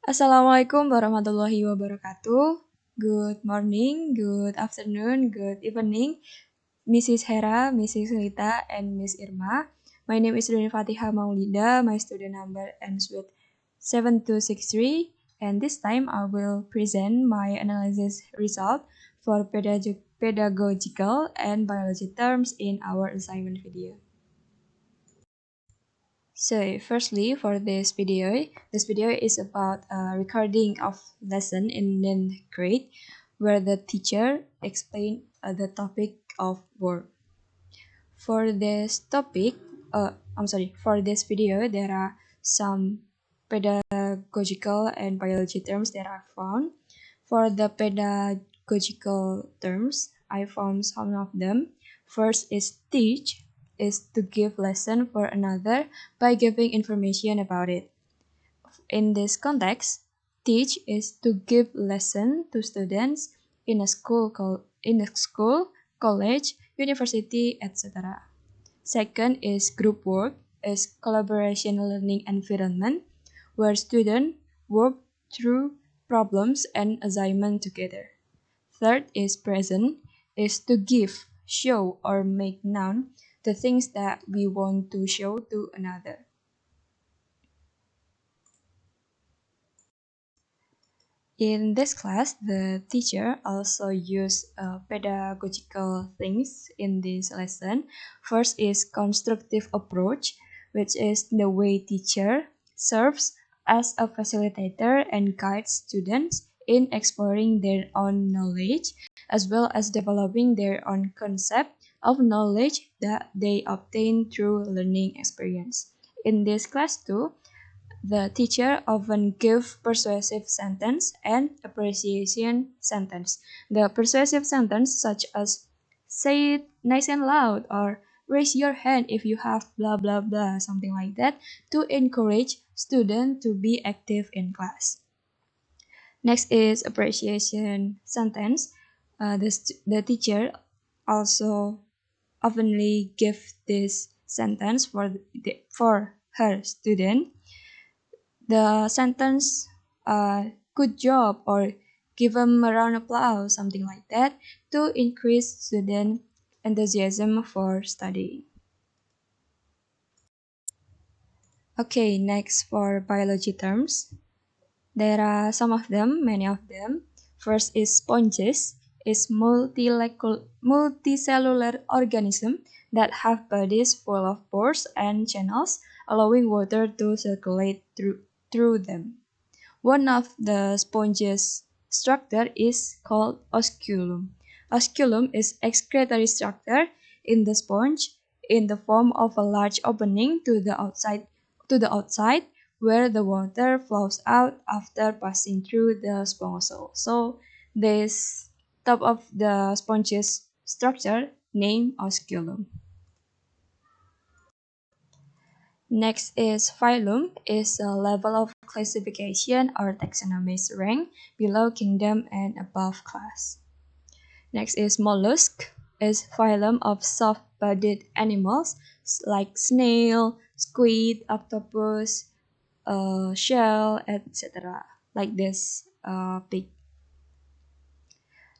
Assalamualaikum warahmatullahi wabarakatuh. Good morning, good afternoon, good evening, Mrs. Hera, Mrs. Lita, and Miss Irma. My name is Nurin Fatiha Maulida. My student number ends with 7263, and this time I will present my analysis result for pedagogical and biology terms in our assignment video. So, firstly, for this video is about a recording of lesson in 9th grade, where the teacher explained the topic of work. For this topic, for this video, there are some pedagogical and biology terms that are found. For the pedagogical terms, I found some of them. First is teach, is to give lesson for another by giving information about it. In this context, teach is to give lesson to students in a school, college, university, etc. Second is group work, is collaboration learning environment where students work through problems and assignment together. Third is present, is to give, show, or make known the things that we want to show to another. In this class, the teacher also used pedagogical things in this lesson. First is constructive approach, which is the way teacher serves as a facilitator and guides students in exploring their own knowledge, as well as developing their own concept of knowledge that they obtain through learning experience. In this class too, the teacher often gives persuasive sentence and appreciation sentence. The persuasive sentence such as say it nice and loud or raise your hand if you have blah blah blah, something like that, to encourage students to be active in class. Next is appreciation sentence. The teacher also oftenly give this sentence for her student. The sentence, good job, or give them a round of applause, something like that, to increase student enthusiasm for studying. Okay, next for biology terms. There are some of them, many of them. First is sponges, is multicellular organism that have bodies full of pores and channels, allowing water to circulate through them. One of the sponge's structure is called osculum. Osculum is excretory structure in the sponge in the form of a large opening to the outside where the water flows out after passing through the sponge. So this top of the sponge's structure named osculum. Next is phylum, is a level of classification or taxonomist rank below kingdom and above class. Next is mollusk, is phylum of soft-bodied animals like snail, squid, octopus, shell, etc. Like this pig.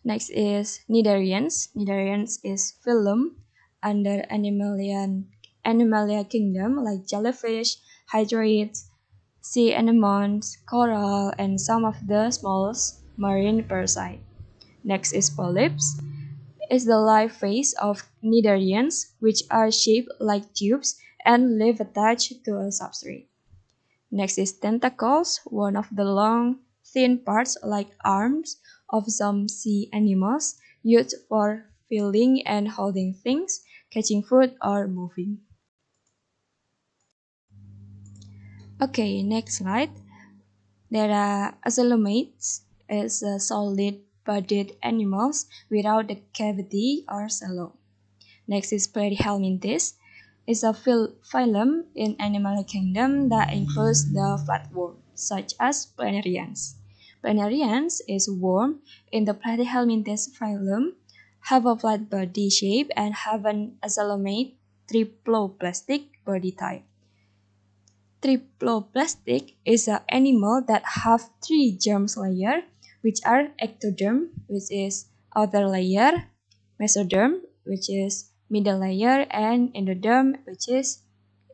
Next is cnidarians. Cnidarians is phylum under Animalia kingdom like jellyfish, hydroids, sea anemones, coral, and some of the smallest marine parasites. Next is polyps, is the life phase of cnidarians, which are shaped like tubes and live attached to a substrate. Next is tentacles, one of the long, thin parts like arms of some sea animals, used for feeling and holding things, catching food, or moving. Okay, next slide. There are acoelomates, is solid-bodied animals without a cavity or cell. Next is Platyhelminthes, is a phylum in animal kingdom that includes the flatworm, such as planarians. Planarians is worm in the Platyhelminthes phylum, have a flat body shape and have an acoelomate triploplastic body type. Triploplastic is an animal that have three germ layers, which are ectoderm, which is outer layer, mesoderm, which is middle layer, and endoderm, which is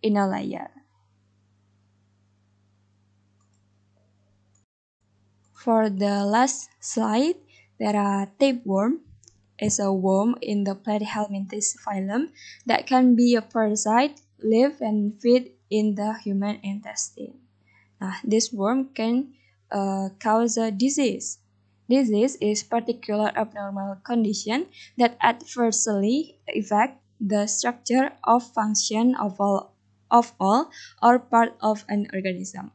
inner layer. For the last slide, there are tapeworm. Is a worm in the Platyhelminthes phylum that can be a parasite, live and feed in the human intestine. This worm can cause a disease. Disease is particular abnormal condition that adversely affect the structure of function of all or part of an organism.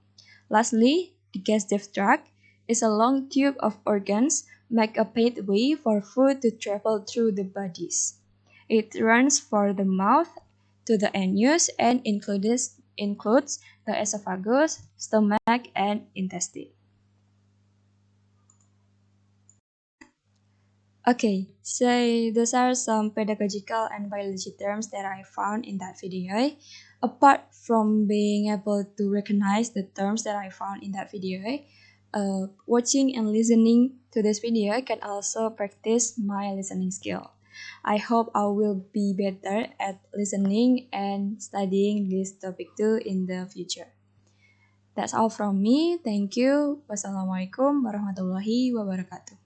Lastly, digestive tract is a long tube of organs make a pathway for food to travel through the bodies. It runs from the mouth to the anus and includes the esophagus, stomach, and intestine. Okay, so those are some pedagogical and biology terms that I found in that video. Apart from being able to recognize the terms that I found in that video, watching and listening to this video can also practice my listening skill. I hope I will be better at listening and studying this topic too in the future. That's all from me. Thank you. Wassalamualaikum warahmatullahi wabarakatuh.